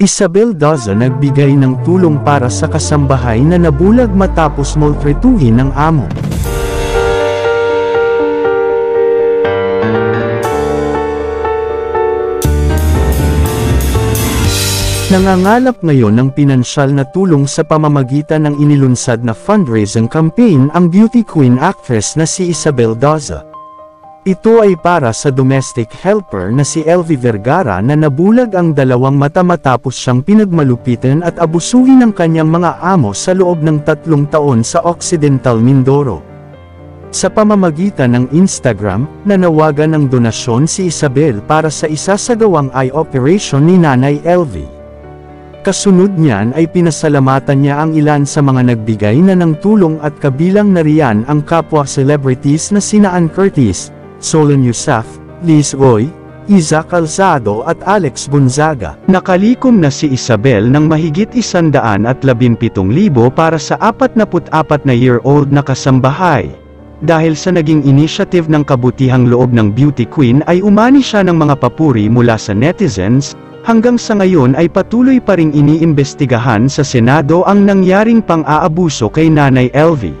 Isabel Daza nagbigay ng tulong para sa kasambahay na nabulag matapos maltretuhin ng amo. Nangangalap ngayon ng pinansyal na tulong sa pamamagitan ng inilunsad na fundraising campaign ang beauty queen actress na si Isabel Daza. Ito ay para sa domestic helper na si Elvie Vergara na nabulag ang dalawang mata matapos siyang pinagmalupitan at abusuhin ng kanyang mga amo sa loob ng 3 taon sa Occidental Mindoro. Sa pamamagitan ng Instagram, nanawagan ng donasyon si Isabel para sa isasagawang eye operation ni Nanay Elvie. Kasunod niyan ay pinasalamatan niya ang ilan sa mga nagbigay na ng tulong at kabilang na riyan ang kapwa celebrities na sina Ann Curtis, Solen Yusuf, Liz Roy, Iza Calzado at Alex Gonzaga. Nakalikom na si Isabel ng mahigit 117,000 para sa 44-na-year-old na kasambahay. Dahil sa naging initiative ng kabutihang loob ng beauty queen ay umani siya ng mga papuri mula sa netizens. Hanggang sa ngayon ay patuloy pa ring iniimbestigahan sa Senado ang nangyaring pang-aabuso kay Nanay Elvie.